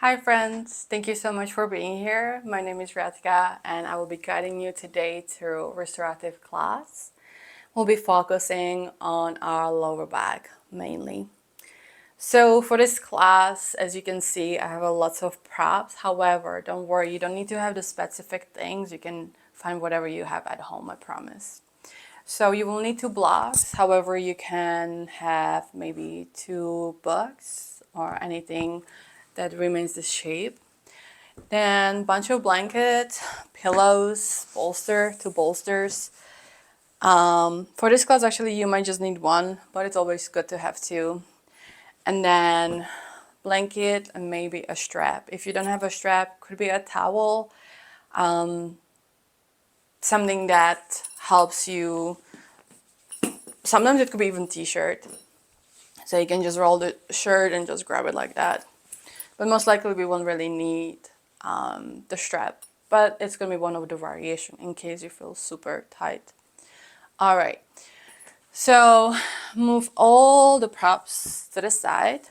Hi friends, thank you so much for being here. My name is Radhika and I will be guiding you today through restorative class. We'll be focusing on our lower back mainly. So for this class, as you can see, I have lots of props. However, don't worry, you don't need to have the specific things. You can find whatever you have at home, I promise. So you will need 2 blocks. However, you can have maybe 2 books or anything that remains the shape. Then bunch of blankets, pillows, bolster, 2 bolsters. For this class, actually, you might just need one, but it's always good to have 2. And then blanket and maybe a strap. If you don't have a strap, could be a towel, something that helps you. Sometimes it could be even t-shirt. So you can just roll the shirt and just grab it like that. But most likely we won't really need the strap. But it's going to be one of the variation in case you feel super tight. All right. So move all the props to the side.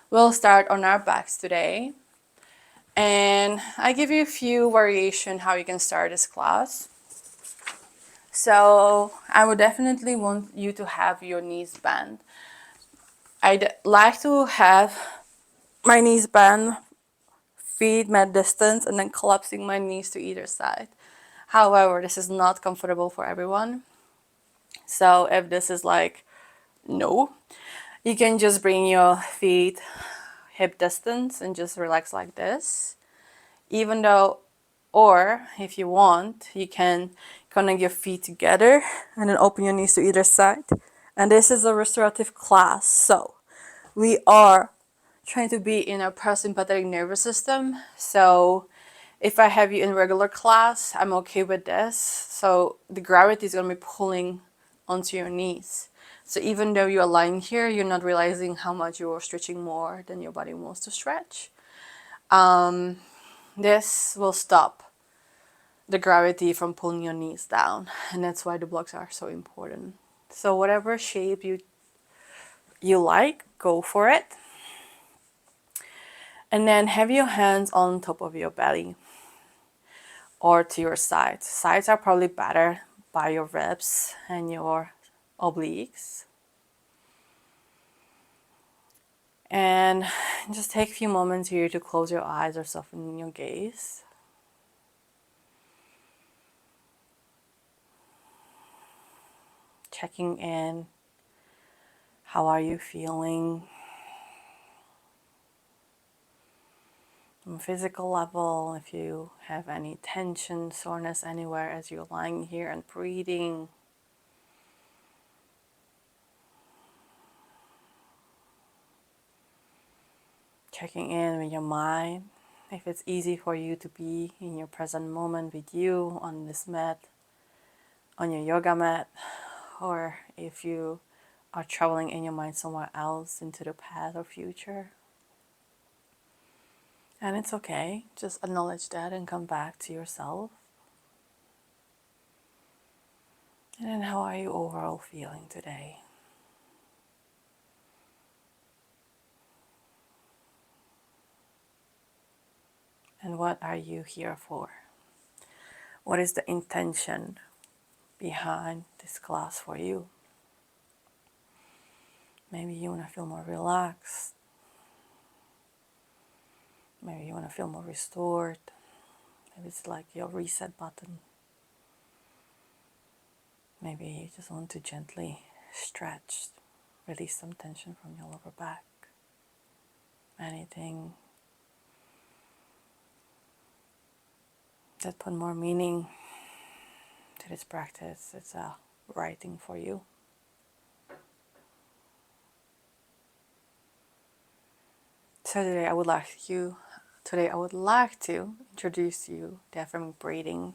We'll start on our backs today. And I give you a few variation how you can start this class. So I would definitely want you to have your knees bent. I'd like to have my knees bent, feet mat distance, and then collapsing my knees to either side. However, this is not comfortable for everyone. So if this is like no, you can just bring your feet hip distance and just relax like this. Even though, or if you want, you can connect your feet together and then open your knees to either side. And this is a restorative class, so we are trying to be in a parasympathetic nervous system. So if I have you in regular class, I'm okay with this. So the gravity is going to be pulling onto your knees. So even though you're lying here, you're not realizing how much you are stretching more than your body wants to stretch. This will stop the gravity from pulling your knees down, and that's why the blocks are so important. So whatever shape you like, go for it. And then have your hands on top of your belly or to your sides. Sides are probably better by your ribs and your obliques. And just take a few moments here to close your eyes or soften your gaze. Checking in. How are you feeling? On a physical level, if you have any tension, soreness anywhere as you're lying here and breathing. Checking in with your mind. If it's easy for you to be in your present moment with you on this mat, on your yoga mat, or if you are traveling in your mind somewhere else into the past or future. And it's okay, just acknowledge that and come back to yourself. And then how are you overall feeling today? And what are you here for? What is the intention behind this class for you? Maybe you want to feel more relaxed. Maybe you want to feel more restored. Maybe it's like your reset button. Maybe you just want to gently stretch, release some tension from your lower back. Anything that put more meaning to this practice, it's a right thing for you. So today I would like to introduce you diaphragmatic breathing.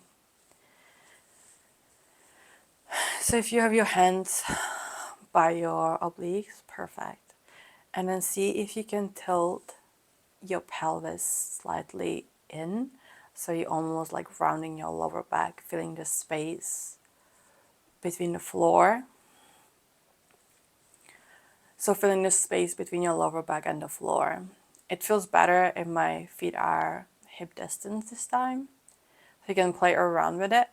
So if you have your hands by your obliques, perfect. And then see if you can tilt your pelvis slightly in. So you're almost like rounding your lower back, feeling the space between the floor. So feeling the space between your lower back and the floor. It feels better if my feet are hip distance this time. So you can play around with it.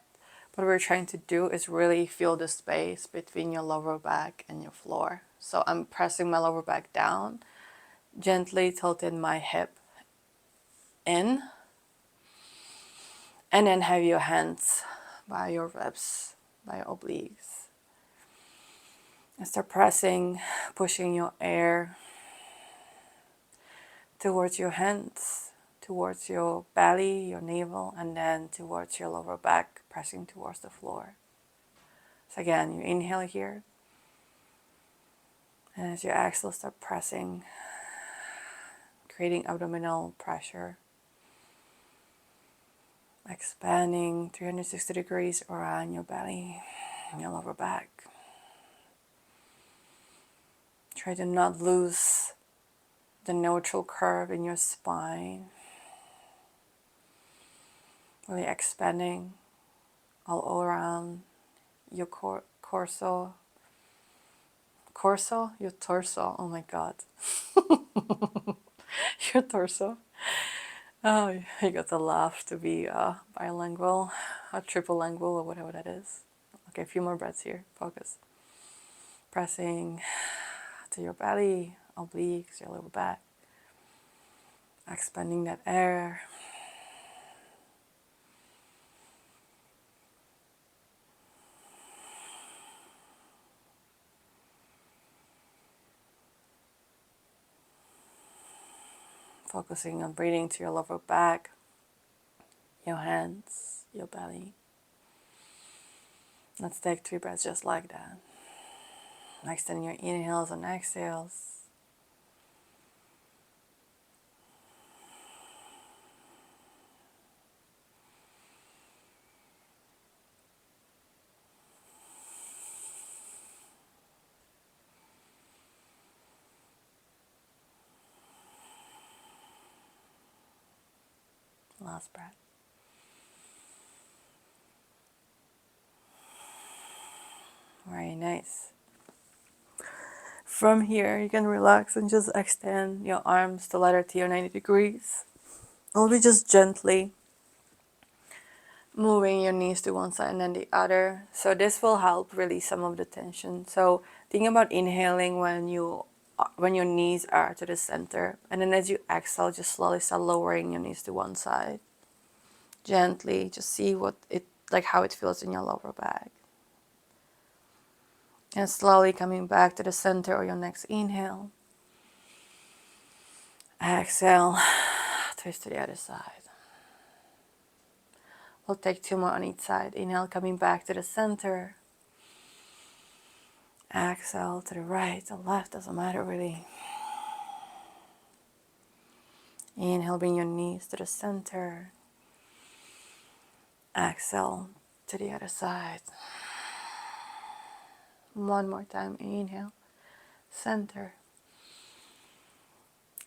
What we're trying to do is really feel the space between your lower back and your floor. So I'm pressing my lower back down, gently tilting my hip in, and then have your hands by your ribs, by your obliques. And start pressing, pushing your air towards your hands, towards your belly, your navel, and then towards your lower back, pressing towards the floor. So again, you inhale here, and as you exhale, start pressing, creating abdominal pressure, expanding 360 degrees around your belly and your lower back. Try to not lose the neutral curve in your spine, really expanding all around your your torso, oh my god. Your torso. Oh, you got to laugh to be bilingual, triple lingual, or whatever that is. Okay, a few more breaths here. Focus. Pressing to your belly, obliques, your lower back. Expanding that air. Focusing on breathing to your lower back, your hands, your belly. Let's take 3 breaths just like that. Extending your inhales and exhales. Last breath. Very nice. From here, you can relax and just extend your arms the letter T or 90 degrees. I'll be just gently moving your knees to one side and then the other. So this will help release some of the tension. So think about inhaling when your knees are to the center, and then as you exhale, just slowly start lowering your knees to one side. Gently, just see how it feels in your lower back. And slowly coming back to the center of your next inhale. Exhale, twist to the other side. We'll take 2 more on each side. Inhale, coming back to the center. Exhale to the right, the left, doesn't matter really. Inhale, bring your knees to the center. Exhale to the other side. One more time, inhale, center.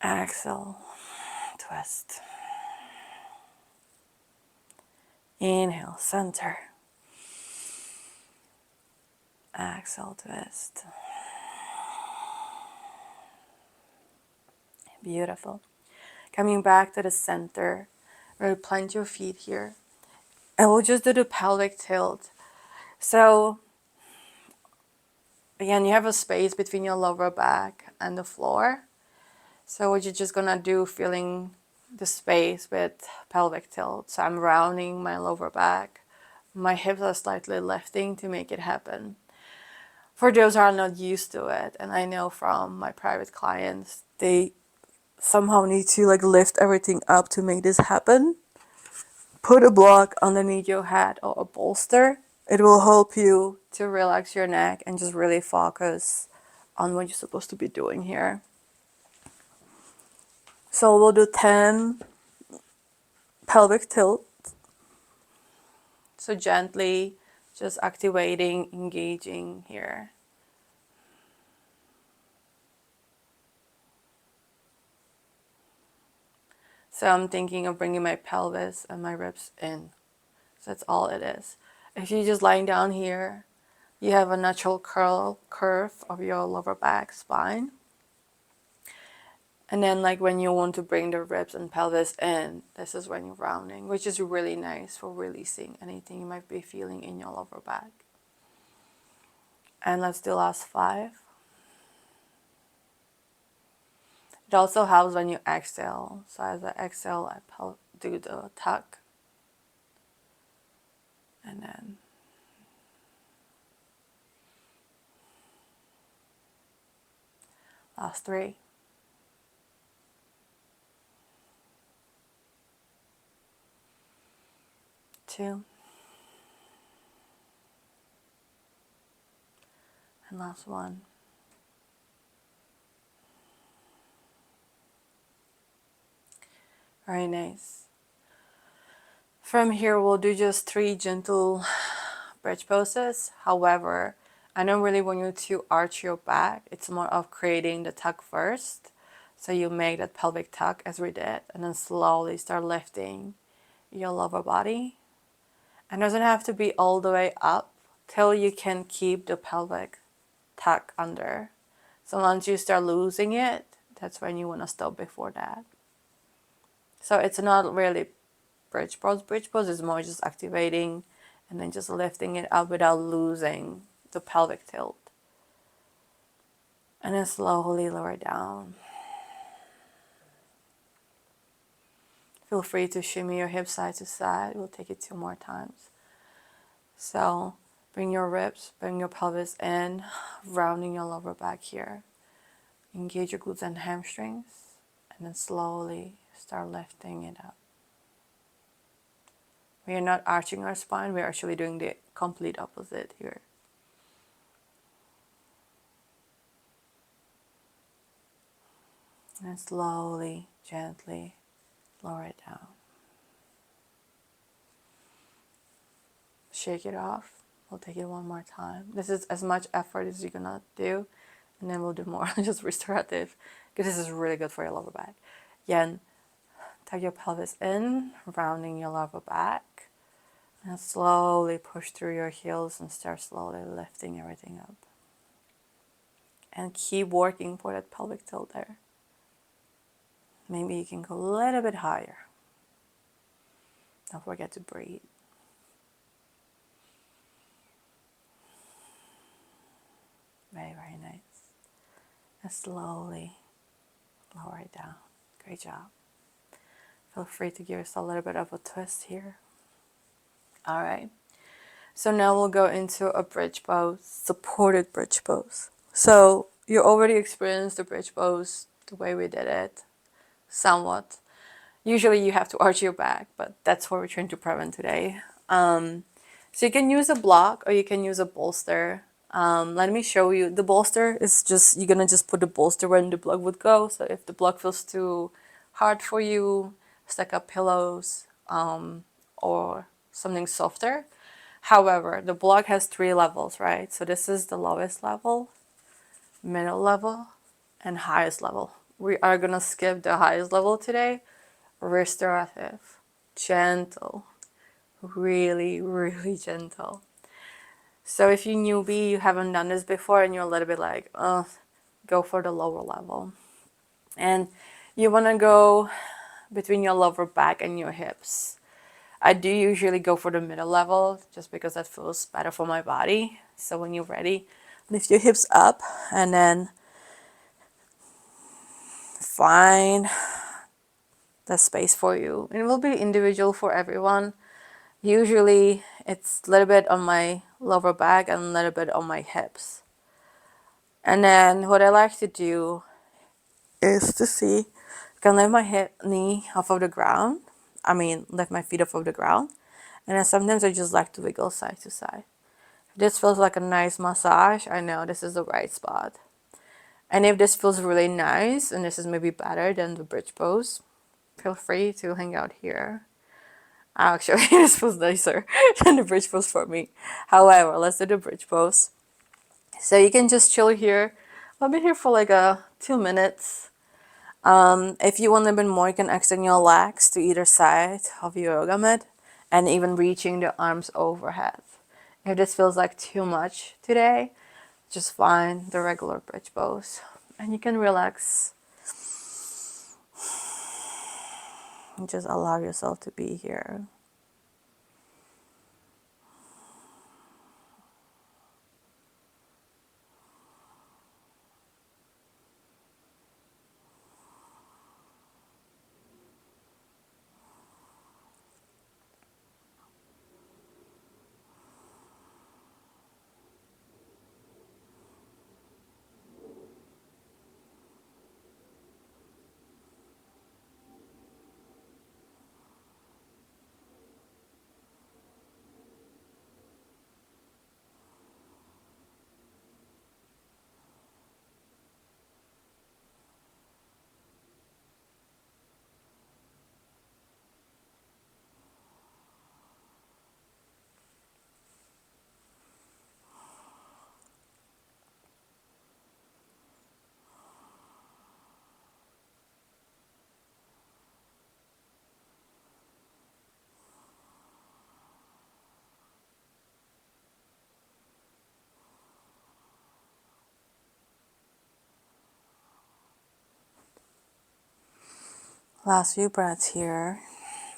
Exhale, twist. Inhale, center. Exhale, twist. Beautiful. Coming back to the center, really plant your feet here. And we'll just do the pelvic tilt. So, again, you have a space between your lower back and the floor. So what you're just gonna do, feeling the space with pelvic tilt. So I'm rounding my lower back. My hips are slightly lifting to make it happen. For those who are not used to it, and I know from my private clients, they somehow need to lift everything up to make this happen. Put a block underneath your head or a bolster. It will help you to relax your neck and just really focus on what you're supposed to be doing here. So we'll do 10 pelvic tilt. So gently just activating, engaging here. So I'm thinking of bringing my pelvis and my ribs in. So that's all it is. If you're just lying down here, you have a natural curve of your lower back spine. And then like when you want to bring the ribs and pelvis in, this is when you're rounding, which is really nice for releasing anything you might be feeling in your lower back. And let's do last 5. It also helps when you exhale. So as I exhale, I do the tuck. And then last 3. 2. And last 1. Very nice. From here, we'll do just 3 gentle bridge poses. However, I don't really want you to arch your back. It's more of creating the tuck first. So you make that pelvic tuck as we did, and then slowly start lifting your lower body. And it doesn't have to be all the way up till you can keep the pelvic tuck under. So once you start losing it, that's when you want to stop before that. So it's not really bridge pose. Bridge pose is more just activating and then just lifting it up without losing the pelvic tilt. And then slowly lower down. Feel free to shimmy your hips side to side. We'll take it 2 more times. So bring your ribs, bring your pelvis in, rounding your lower back here. Engage your glutes and hamstrings, and then slowly start lifting it up. We are not arching our spine, we're actually doing the complete opposite here. And slowly, gently lower it down. Shake it off. We'll take it 1 more time. This is as much effort as you're gonna do, and then we'll do more just restorative, because this is really good for your lower back. Again, tuck your pelvis in, rounding your lower back, and slowly push through your heels and start slowly lifting everything up. And keep working for that pelvic tilt there. Maybe you can go a little bit higher. Don't forget to breathe. Very, very nice. And slowly lower it down. Great job. Feel free to give yourself a little bit of a twist here. All right. So now we'll go into a bridge pose, supported bridge pose. So you already experienced the bridge pose the way we did it, somewhat. Usually you have to arch your back, but that's what we're trying to prevent today. So you can use a block or you can use a bolster. Let me show you. The bolster is just, you're gonna just put the bolster where the block would go. So if the block feels too hard for you, stack up pillows or something softer. However, the block has 3 levels, right? So this is the lowest level, middle level, and highest level. We are gonna skip the highest level today. Restorative, gentle, really, really gentle. So if you're newbie, you haven't done this before, and you're a little bit like, go for the lower level. And you want to go between your lower back and your hips. I do usually go for the middle level just because that feels better for my body. So when you're ready, lift your hips up and then find the space for you. It will be individual for everyone. Usually it's a little bit on my lower back and a little bit on my hips. And then what I like to do is to see, I can lift my knee off of the ground. Lift my feet off of the ground. And then sometimes I just like to wiggle side to side. If this feels like a nice massage, I know this is the right spot. And if this feels really nice, and this is maybe better than the bridge pose, feel free to hang out here. Actually, this feels nicer than the bridge pose for me. However, let's do the bridge pose. So you can just chill here. I'll be here for like 2 minutes. If you want a little bit more, you can extend your legs to either side of your yoga mat and even reaching the arms overhead. If this feels like too much today, just find the regular bridge pose and you can relax And just allow yourself to be here. Last few breaths here,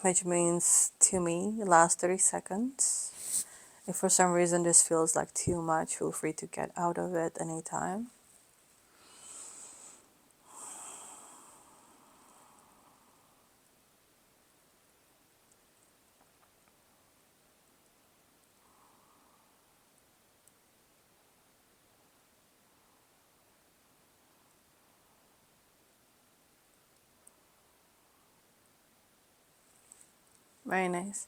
which means to me, last 30 seconds. If for some reason this feels like too much, feel free to get out of it anytime. Very nice.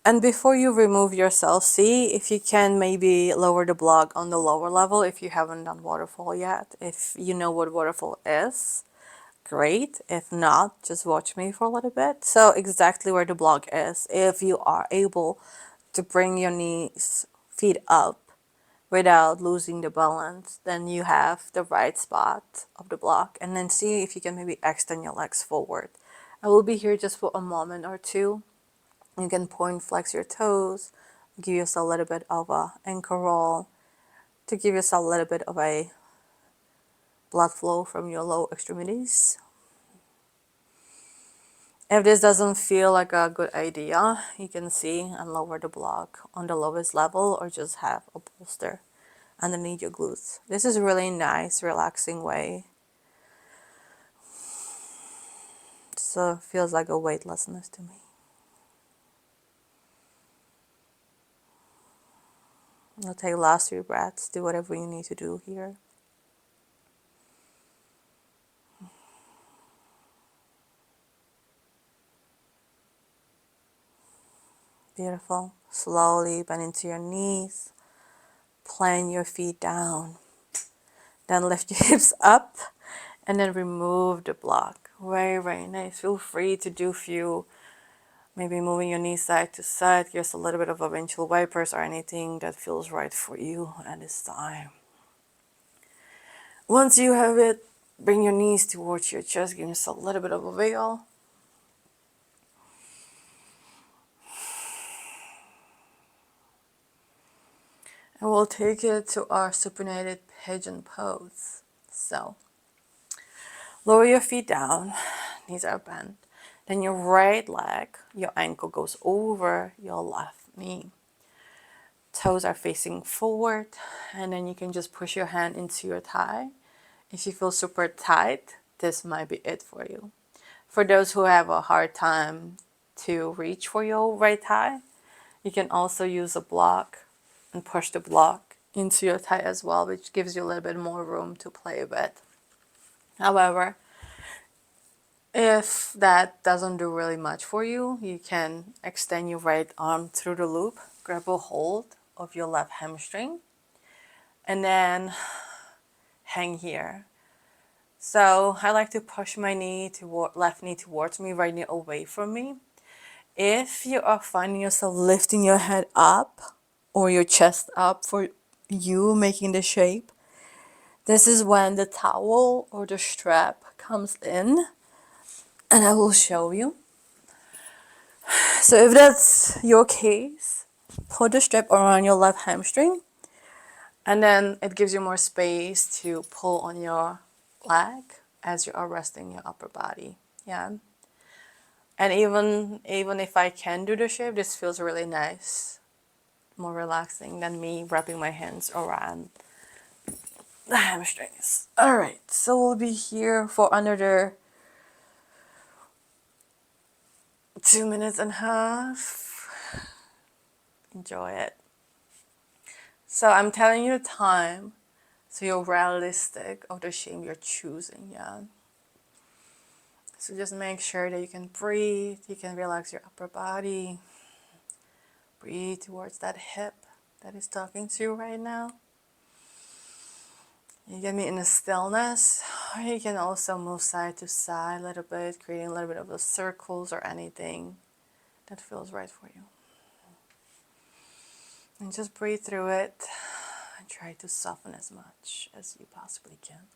And before you remove yourself, see if you can maybe lower the block on the lower level if you haven't done waterfall yet. If you know what waterfall is, great. If not, just watch me for a little bit. So exactly where the block is, if you are able to bring your knees, feet up without losing the balance, then you have the right spot of the block. And then see if you can maybe extend your legs forward. I will be here just for a moment or two. You can point, flex your toes, give yourself a little bit of a ankle roll to give yourself a little bit of a blood flow from your low extremities. If this doesn't feel like a good idea, you can see and lower the block on the lowest level or just have a bolster underneath your glutes. This is a really nice, relaxing way. So it feels like a weightlessness to me. You'll take last 3 breaths, do whatever you need to do here. Beautiful. Slowly bend into your knees. Plant your feet down. Then lift your hips up and then remove the block. Very, very nice. Feel free to do a few, maybe moving your knees side to side. Just a little bit of a windshield wipers or anything that feels right for you at this time. Once you have it, bring your knees towards your chest. Give yourself a little bit of a wiggle. And we'll take it to our supinated pigeon pose. So, lower your feet down, knees are bent. Then your right leg, your ankle goes over your left knee. Toes are facing forward, and then you can just push your hand into your thigh. If you feel super tight, this might be it for you. For those who have a hard time to reach for your right thigh, you can also use a block and push the block into your thigh as well, which gives you a little bit more room to play with. However, if that doesn't do really much for you, you can extend your right arm through the loop, grab a hold of your left hamstring, and then hang here. So I like to push my left knee towards me, right knee away from me. If you are finding yourself lifting your head up or your chest up for you making the shape, this is when the towel or the strap comes in, and I will show you. So if that's your case, put the strap around your left hamstring, and then it gives you more space to pull on your leg as you are resting your upper body. Yeah. And even if I can do the shape, this feels really nice, more relaxing than me wrapping my hands around the hamstrings. All right, so we'll be here for another 2 minutes and a half. Enjoy it. So I'm telling you the time, so you're realistic of the shape you're choosing, yeah. So just make sure that you can breathe, you can relax your upper body. Breathe towards that hip that is talking to you right now. You get me in a stillness, or you can also move side to side a little bit, creating a little bit of those circles or anything that feels right for you. And just breathe through it and try to soften as much as you possibly can.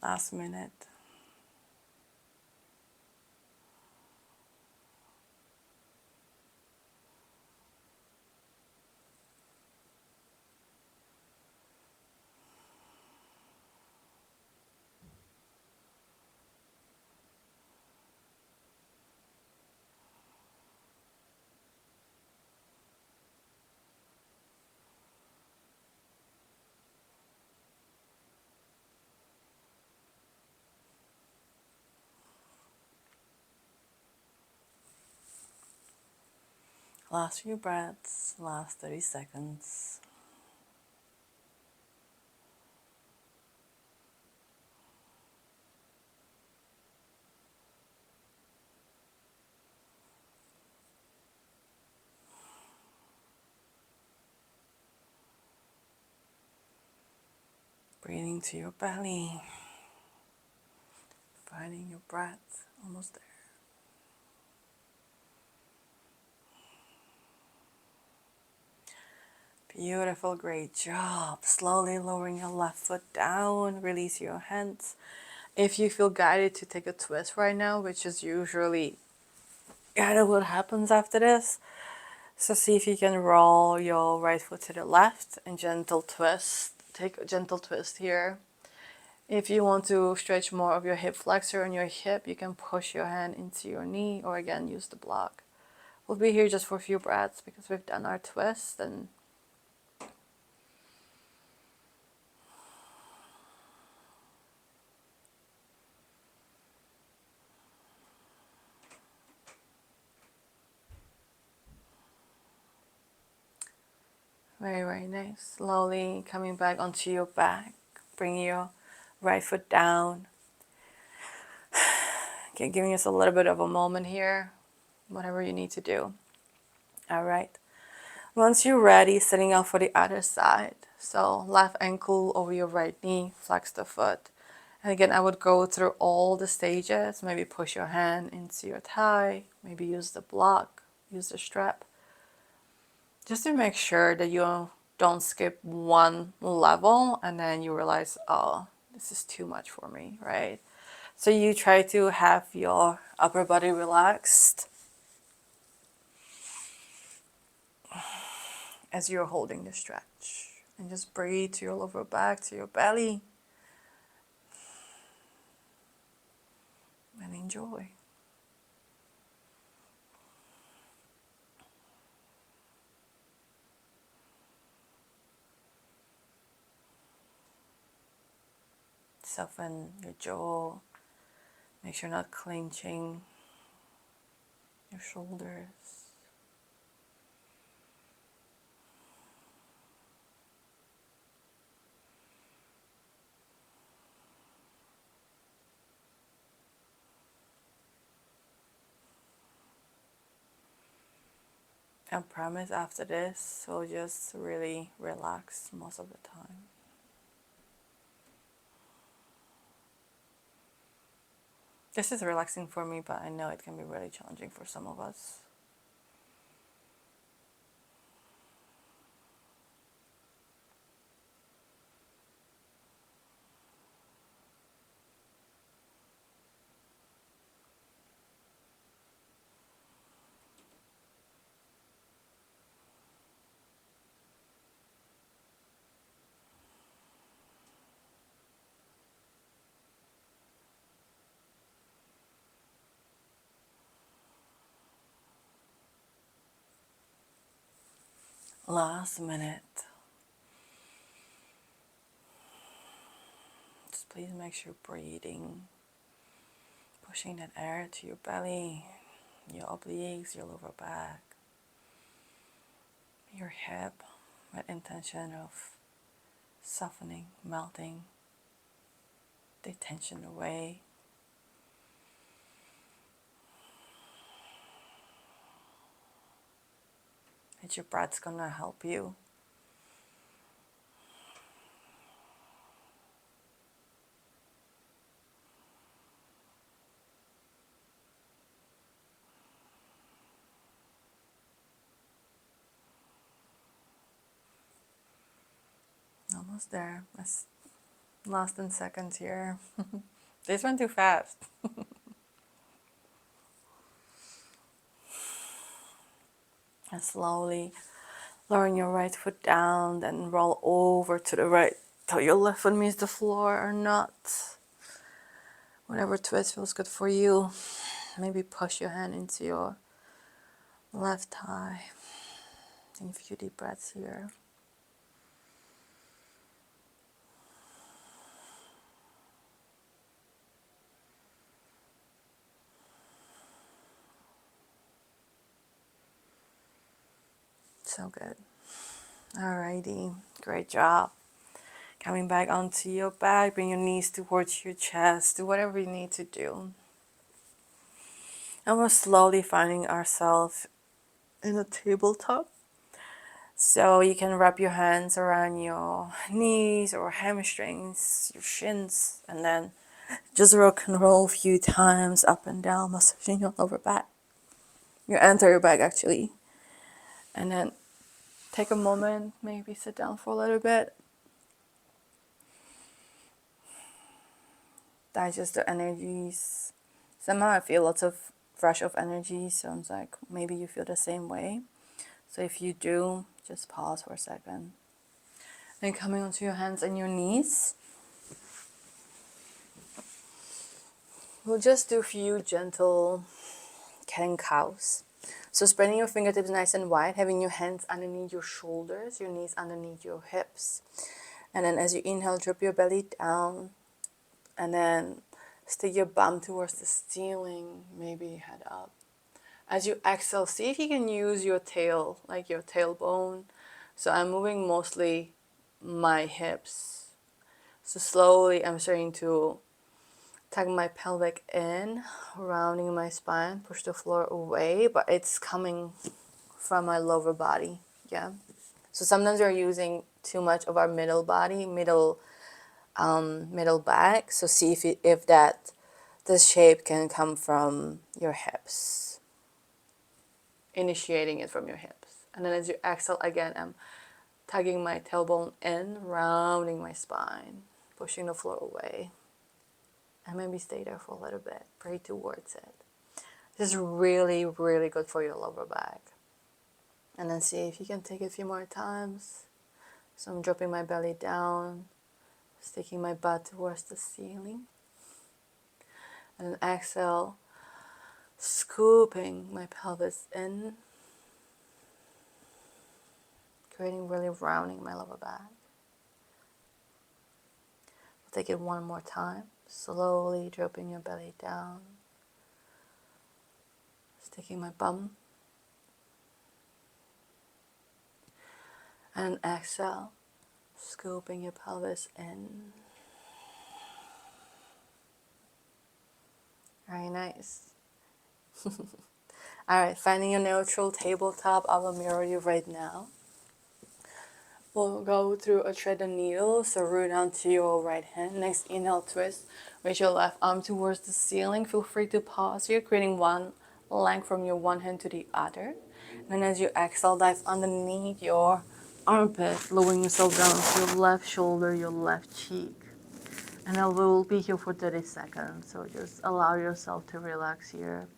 Last minute. Last few breaths, last 30 seconds. Breathing to your belly, finding your breath, almost there. Beautiful, great job. Slowly lowering your left foot down, release your hands. If you feel guided to take a twist right now, which is usually kind of what happens after this, so see if you can roll your right foot to the left and gentle twist. Take a gentle twist here. If you want to stretch more of your hip flexor and your hip, you can push your hand into your knee or again use the block. We'll be here just for a few breaths because we've done our twist and very, very nice. Slowly coming back onto your back. Bring your right foot down. Okay, giving us a little bit of a moment here. Whatever you need to do. All right. Once you're ready, setting up for the other side. So left ankle over your right knee, flex the foot. And again, I would go through all the stages. Maybe push your hand into your thigh. Maybe use the block, use the strap. Just to make sure that you don't skip one level and then you realize, oh, this is too much for me, right? So you try to have your upper body relaxed as you're holding the stretch. And just breathe to your lower back, to your belly, and enjoy. Soften your jaw. Make sure you're not clenching your shoulders. I promise after this, we'll just really relax most of the time. This is relaxing for me, but I know it can be really challenging for some of us. Last minute. Just please make sure breathing, pushing that air to your belly, your obliques, your lower back, your hip, with intention of softening, melting the tension away. And your breath's gonna help you. Almost there. That's less than seconds here. This went too fast. And slowly lowering your right foot down, then roll over to the right till your left foot meets the floor or not. Whatever twist feels good for you. Maybe push your hand into your left thigh. Take a few deep breaths here. So good. Alrighty, great job. Coming back onto your back, bring your knees towards your chest. Do whatever you need to do. And we're slowly finding ourselves in a tabletop. So you can wrap your hands around your knees or hamstrings, your shins, and then just rock and roll a few times up and down, massaging your lower back, your entire back actually. And then take a moment, maybe sit down for a little bit. Digest the energies. Somehow I feel lots of rush of energy, so I'm like, maybe you feel the same way. So if you do, just pause for a second. Then coming onto your hands and your knees. We'll just do a few gentle cat and cows. So spreading your fingertips nice and wide, having your hands underneath your shoulders, your knees underneath your hips. And then as you inhale, drop your belly down. And then stick your bum towards the ceiling, maybe head up. As you exhale, see if you can use your tail, like your tailbone. So I'm moving mostly my hips. So slowly I'm starting to tuck my pelvic in, rounding my spine, push the floor away, but it's coming from my lower body. Yeah. So sometimes we're using too much of our middle body, middle back. So see if this shape can come from your hips. Initiating it from your hips. And then as you exhale again, I'm tugging my tailbone in, rounding my spine, pushing the floor away. And maybe stay there for a little bit. Pray towards it. This is really, really good for your lower back. And then see if you can take it a few more times. So I'm dropping my belly down, sticking my butt towards the ceiling. And then exhale, scooping my pelvis in, creating really rounding my lower back. Take it one more time, slowly dropping your belly down, sticking my bum, and exhale, scooping your pelvis in. Very nice. Alright, finding a neutral tabletop, I will mirror you right now. We'll go through a thread and needle, so root down to your right hand. Next, inhale, twist. Raise your left arm towards the ceiling. Feel free to pause here, creating one length from your one hand to the other. And then as you exhale, dive underneath your armpit, lowering yourself down to your left shoulder, your left cheek. And I will be here for 30 seconds, so just allow yourself to relax here.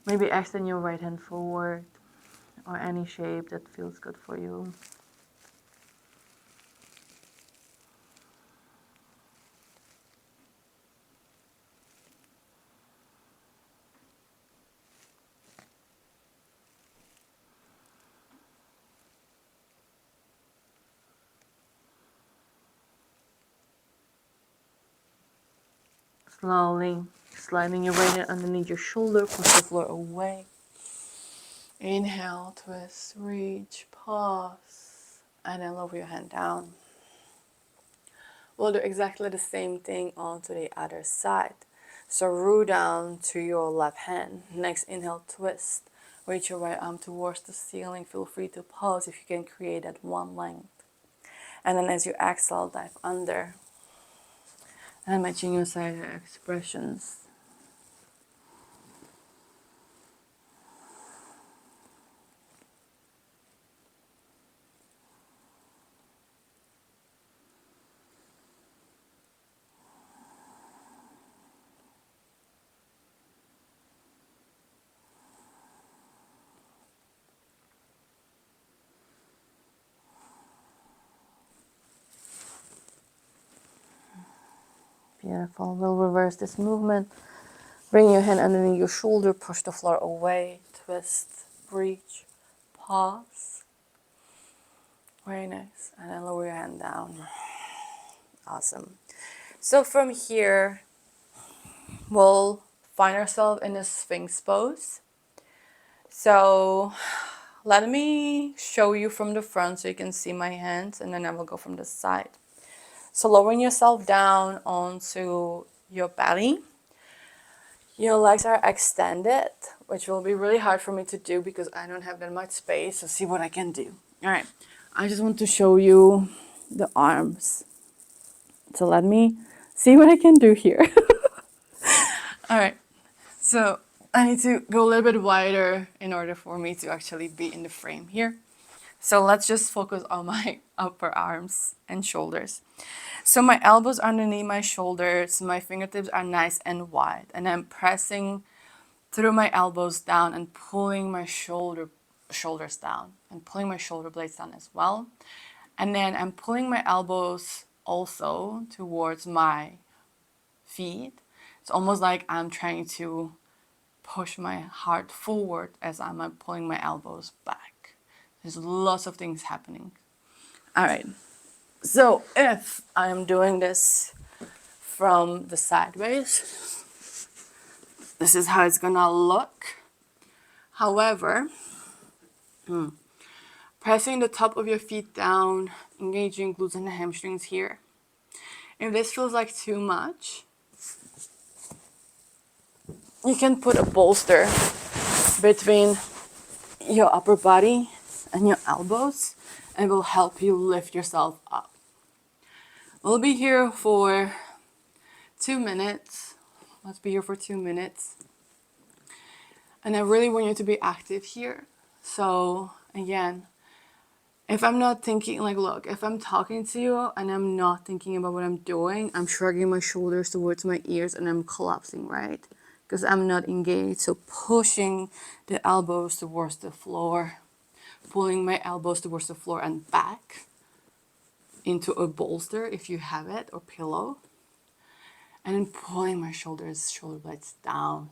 Maybe extend your right hand forward, or any shape that feels good for you. Slowly sliding your right hand underneath your shoulder, push the floor away. Inhale, twist, reach, pause, and then lower your hand down. We'll do exactly the same thing onto the other side. So root down to your left hand. Next, inhale, twist. Reach your right arm towards the ceiling. Feel free to pause if you can create that one length. And then as you exhale, dive under. And matching your side expressions. Beautiful. We'll reverse this movement. Bring your hand underneath your shoulder, push the floor away, twist, reach, pause. Very nice. And then lower your hand down. Awesome. So from here, we'll find ourselves in a Sphinx pose. So let me show you from the front so you can see my hands, and then I will go from the side. So lowering yourself down onto your belly. Your legs are extended, which will be really hard for me to do because I don't have that much space. So see what I can do. All right. I just want to show you the arms. So let me see what I can do here. All right. So I need to go a little bit wider in order for me to actually be in the frame here. So let's just focus on my upper arms and shoulders. So my elbows are underneath my shoulders, my fingertips are nice and wide, and I'm pressing through my elbows down and pulling my shoulders down and pulling my shoulder blades down as well. And then I'm pulling my elbows also towards my feet. It's almost like I'm trying to push my heart forward as I'm pulling my elbows back. There's lots of things happening. All right. So if I'm doing this from the sideways, this is how it's gonna look. However, pressing the top of your feet down, engaging glutes and hamstrings here. If this feels like too much, you can put a bolster between your upper body and your elbows, and it will help you lift yourself up. We'll be here for 2 minutes. Let's be here for 2 minutes. And I really want you to be active here. So again, if I'm not thinking, like, look, if I'm talking to you and I'm not thinking about what I'm doing, I'm shrugging my shoulders towards my ears and I'm collapsing, right? Because I'm not engaged. So pushing the elbows towards the floor, pulling my elbows towards the floor and back into a bolster if you have it, or pillow. And then pulling my shoulder blades down,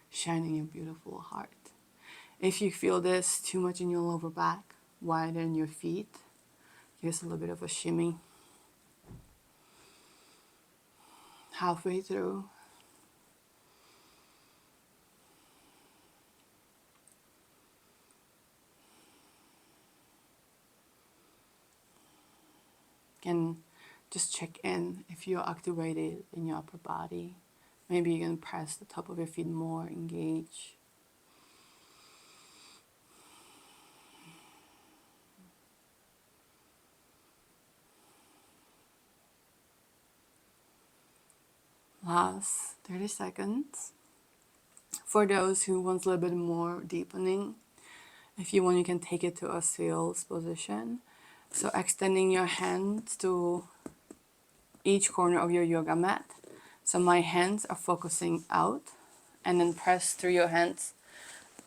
shining your beautiful heart. If you feel this too much in your lower back, widen your feet. Give us a little bit of a shimmy. Halfway through. Can just check in if you're activated in your upper body. Maybe you can press the top of your feet more, engage. last 30 seconds. For those who want a little bit more deepening, if you want, you can take it to a seals position. So extending your hands to each corner of your yoga mat. So my hands are focusing out, and then press through your hands,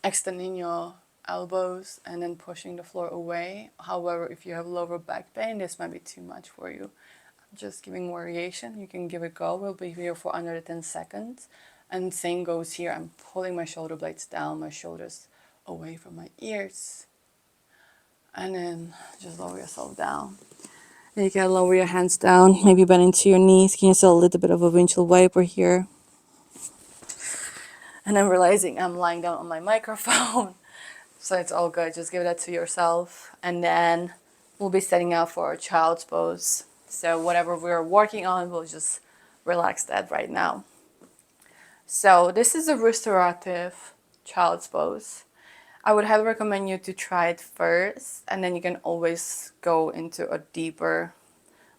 extending your elbows and then pushing the floor away. However, if you have lower back pain, this might be too much for you. Just giving variation. You can give it a go. We'll be here for under 10 seconds. And same goes here. I'm pulling my shoulder blades down, my shoulders away from my ears. And then just lower yourself down. And you can lower your hands down, maybe bend into your knees. Can you see a little bit of a windshield wiper here? And I'm realizing I'm lying down on my microphone. So it's all good. Just give that to yourself. And then we'll be setting out for a child's pose. So whatever we're working on, we'll just relax that right now. So this is a restorative child's pose. I would highly recommend you to try it first, and then you can always go into a deeper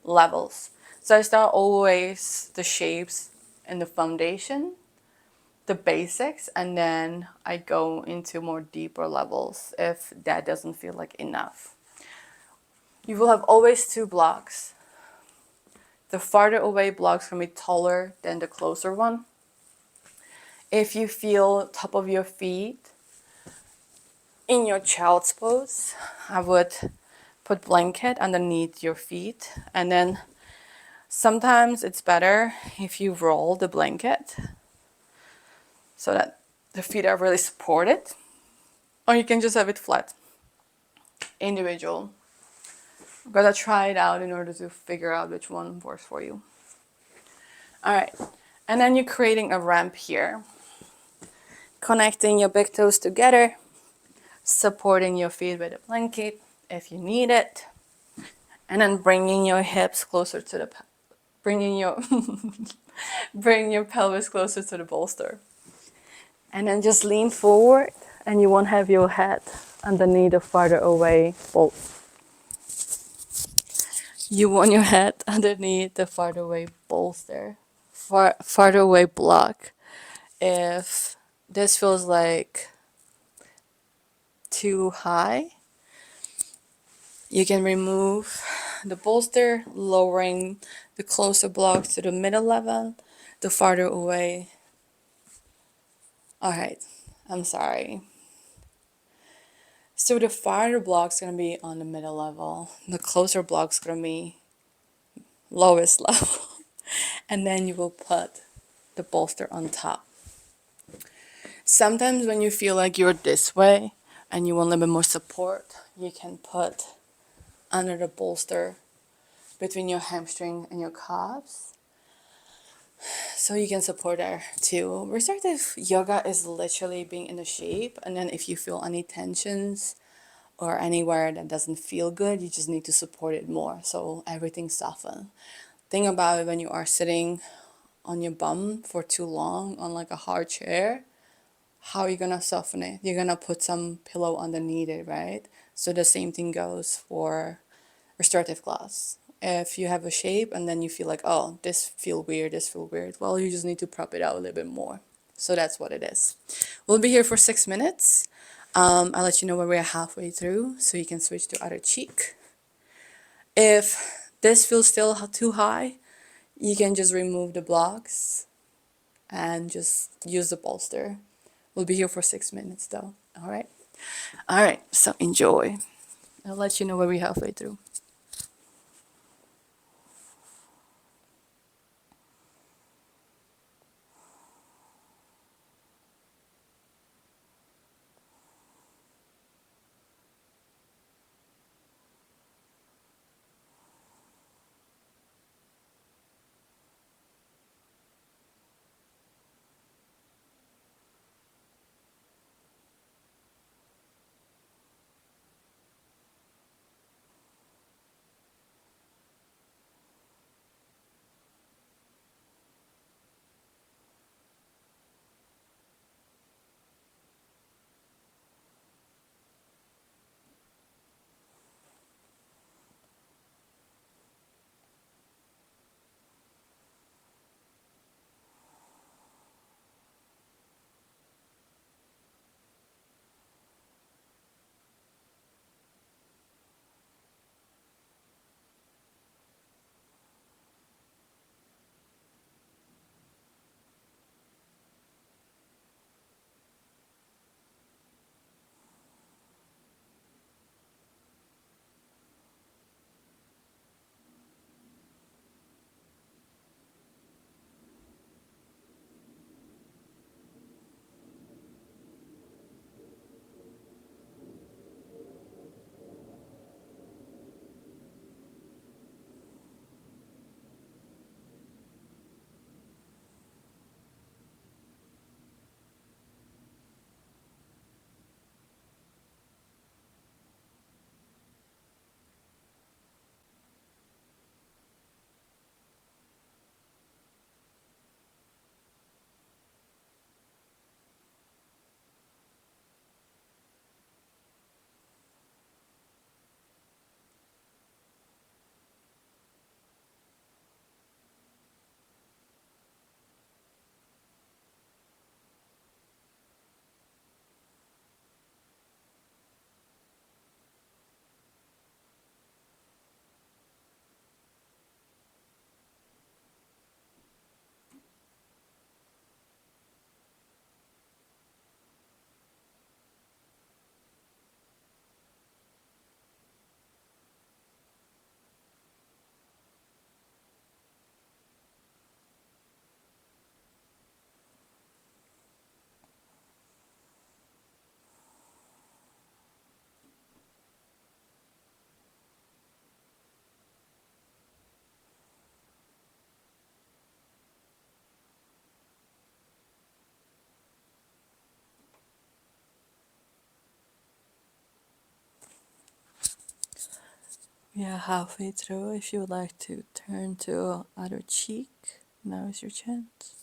levels. So I start always the shapes in the foundation, the basics, and then I go into more deeper levels if that doesn't feel like enough. You will have always two blocks. The farther away blocks can be taller than the closer one. If you feel top of your feet in your child's pose, I would put blanket underneath your feet, and then sometimes it's better if you roll the blanket so that the feet are really supported, or you can just have it flat. Individual. You gotta try it out in order to figure out which one works for you. All right, and then you're creating a ramp here, connecting your big toes together, supporting your feet with a blanket if you need it, and then bringing your hips closer to the, bring your pelvis closer to the bolster. And then just lean forward, and you won't have your head underneath the farther away bolt. You want your head underneath the farther away bolster, farther away block. If this feels like too high, you can remove the bolster, lowering the closer block to the middle level, the farther away. All right, I'm sorry. So the farther block's gonna be on the middle level, the closer block's gonna be lowest level, and then you will put the bolster on top. Sometimes when you feel like you're this way and you want a little bit more support, you can put under the bolster between your hamstring and your calves, so you can support there too. Restorative yoga is literally being in the shape, and then if you feel any tensions or anywhere that doesn't feel good, you just need to support it more so everything softens. Think about it when you are sitting on your bum for too long on like a hard chair. How are you gonna soften it? You're gonna put some pillow underneath it, right? So the same thing goes for restorative class. If you have a shape and then you feel like, oh, this feel weird, well, you just need to prop it out a little bit more. So that's what it is. We'll be here for 6 minutes. I'll let you know when we're halfway through, so you can switch to other cheek. If this feels still too high, you can just remove the blocks and just use the bolster. We'll be here for 6 minutes though. All right. All right. So enjoy. I'll let you know when we're halfway through. Yeah, halfway through, if you would like to turn to other cheek, now is your chance.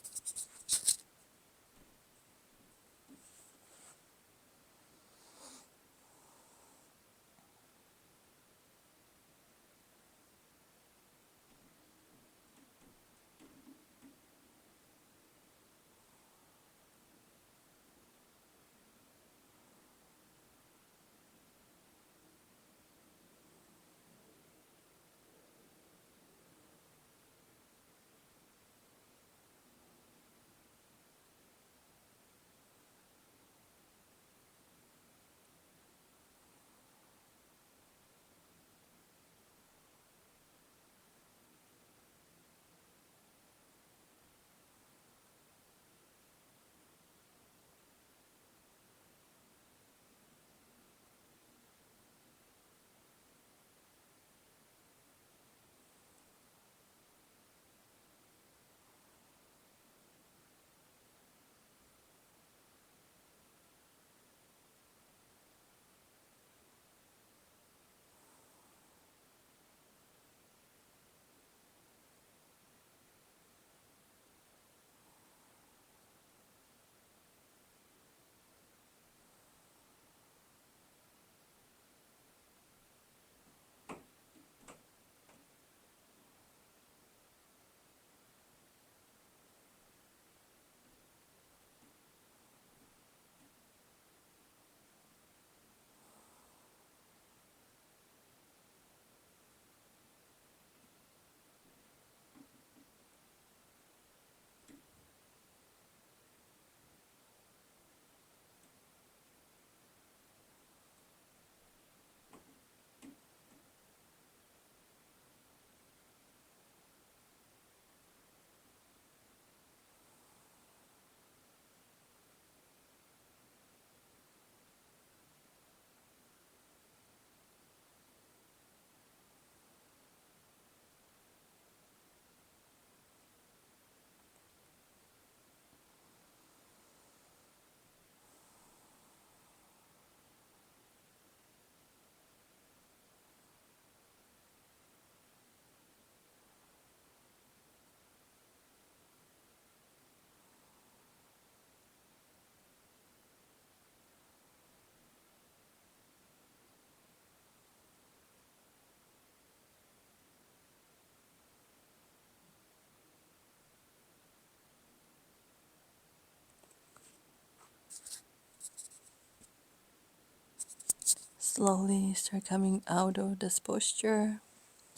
Slowly start coming out of this posture.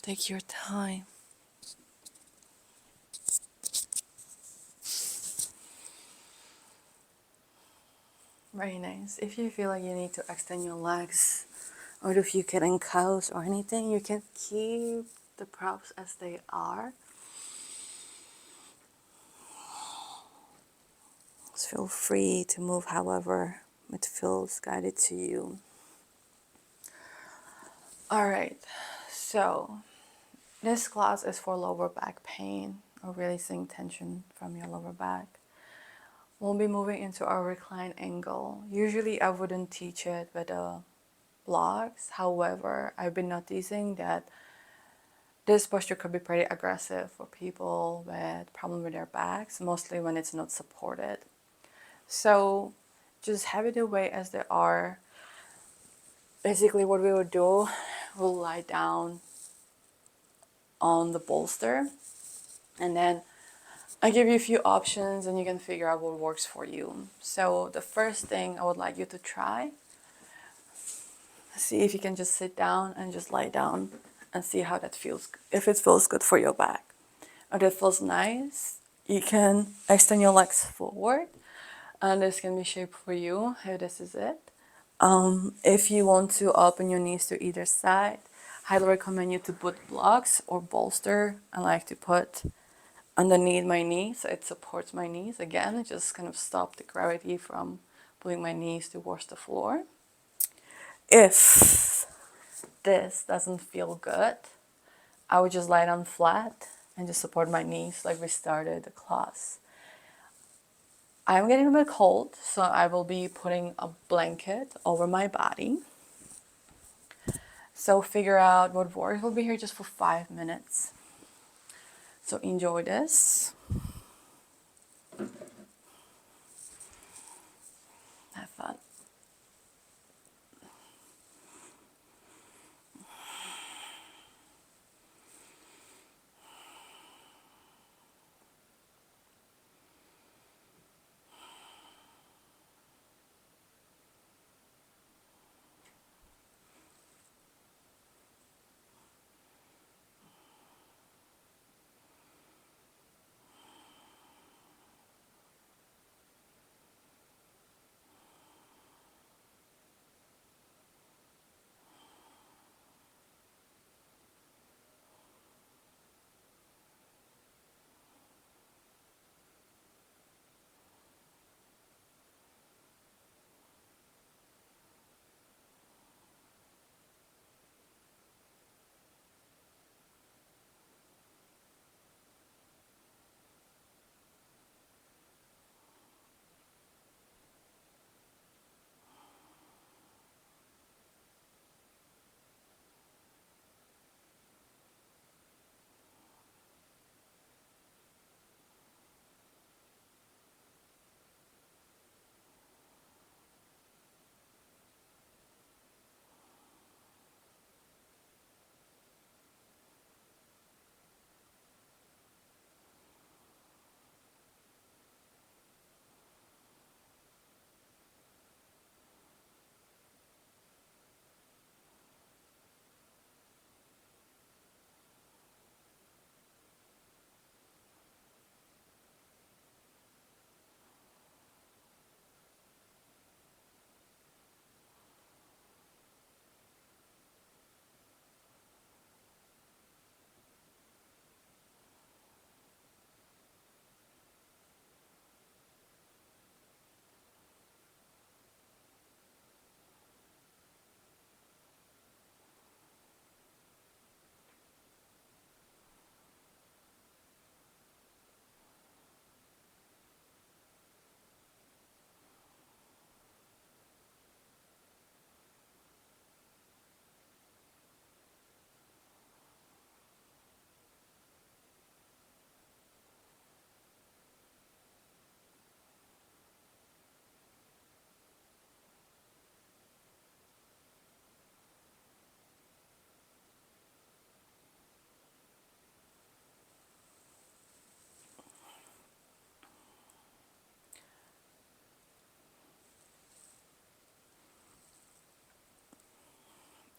Take your time. Very nice. If you feel like you need to extend your legs, or if you get in cows or anything, you can keep the props as they are. Just feel free to move however it feels guided to you. Alright, so this class is for lower back pain or releasing tension from your lower back. We'll be moving into our recline angle. Usually I wouldn't teach it with the blocks. However, I've been noticing that this posture could be pretty aggressive for people with problem with their backs, mostly when it's not supported. So just have it the way as they are. Basically what we will do, we'll lie down on the bolster, and then I give you a few options and you can figure out what works for you. So the first thing I would like you to try, see if you can just sit down and just lie down and see how that feels, if it feels good for your back. If it feels nice, you can extend your legs forward, and this can be shaped for you. Here, this is it. If you want to open your knees to either side, I highly recommend you to put blocks or bolster. I like to put underneath my knee so it supports my knees. Again, just kind of stop the gravity from pulling my knees towards the floor. If this doesn't feel good, I would just lie down flat and just support my knees like we started the class. I'm getting a bit cold, so I will be putting a blanket over my body. So figure out what works. We'll be here just for 5 minutes. So enjoy this. Have fun.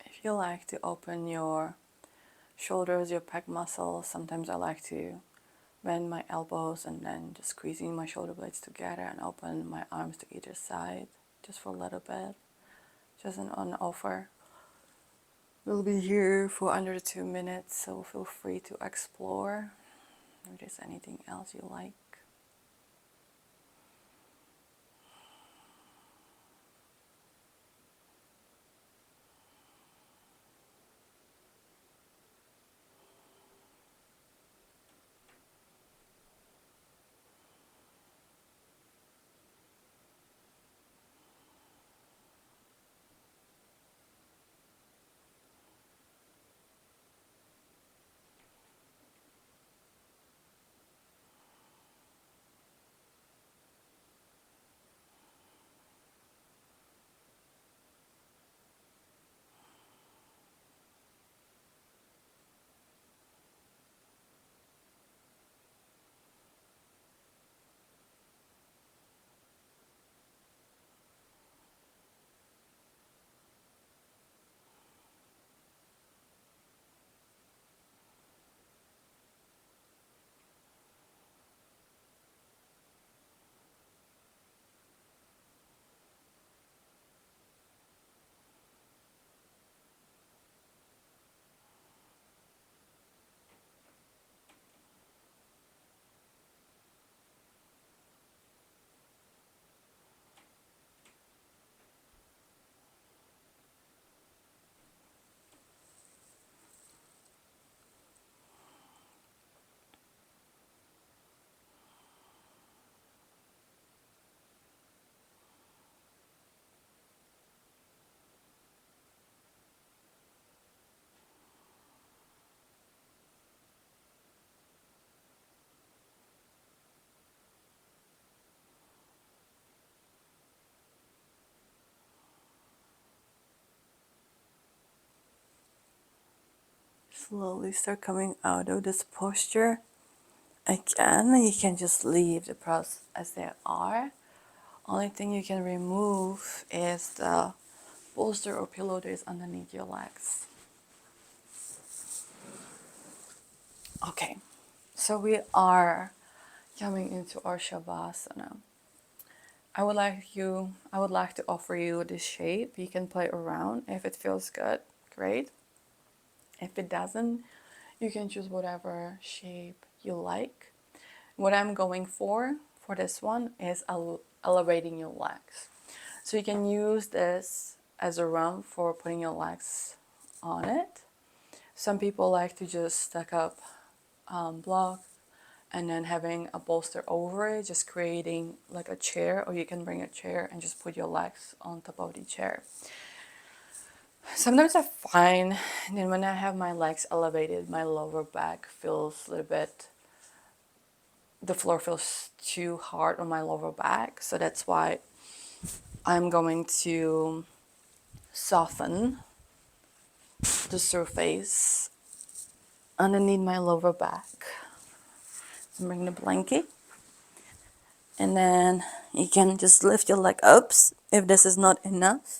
If you like to open your shoulders, your pec muscles, sometimes I like to bend my elbows and then just squeezing my shoulder blades together and open my arms to either side just for a little bit, just an on offer. We'll be here for under 2 minutes, so feel free to explore if there's anything else you like. slowly start coming out of this posture. Again, you can just leave the pearls as they are. Only thing you can remove is the bolster or pillow that is underneath your legs. Okay, so we are coming into our Shavasana. I would like to offer you this shape. You can play around. If it feels good, great. If it doesn't, you can choose whatever shape you like. What I'm going for this one is elevating your legs. So you can use this as a round for putting your legs on it. Some people like to just stack up block and then having a bolster over it, just creating like a chair, or you can bring a chair and just put your legs on top of the chair. Sometimes I find that when I have my legs elevated, my lower back feels a little bit, the floor feels too hard on my lower back. So that's why I'm going to soften the surface underneath my lower back. So bring the blanket. And then you can just lift your leg up. If this is not enough,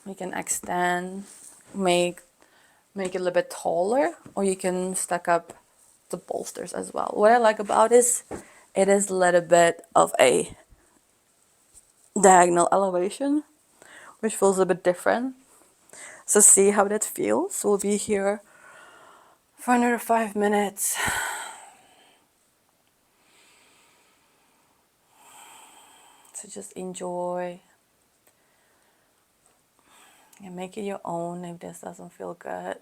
you can extend, make it a little bit taller, or you can stack up the bolsters as well. What I like about this, it is a little bit of a diagonal elevation, which feels a bit different. So see how that feels. We'll be here for another 5 minutes. So just enjoy and make it your own if this doesn't feel good.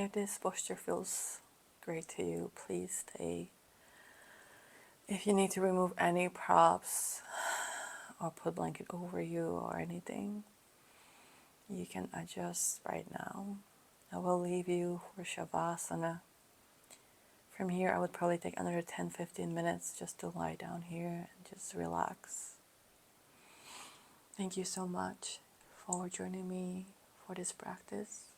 If this posture feels great to you, please stay. If you need to remove any props or put blanket over you or anything, you can adjust right now. I will leave you for Shavasana. From here, I would probably take another 10-15 minutes just to lie down here and just relax. Thank you so much for joining me for this practice.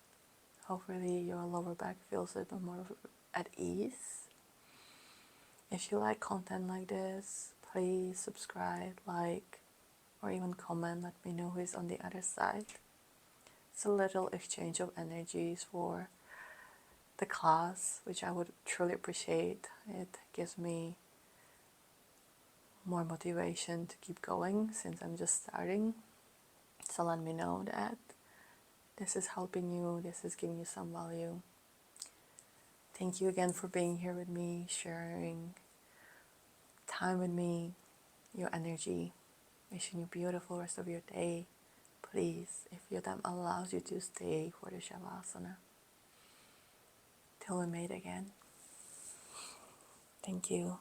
Hopefully your lower back feels a little more at ease. If you like content like this, please subscribe, like, or even comment. Let me know who is on the other side. It's a little exchange of energies for the class, which I would truly appreciate. It gives me more motivation to keep going since I'm just starting. So let me know that this is helping you, this is giving you some value. Thank you again for being here with me, sharing time with me, your energy. Wishing you a beautiful rest of your day. Please, if your time allows you to stay for the Shavasana. Till we meet again. Thank you.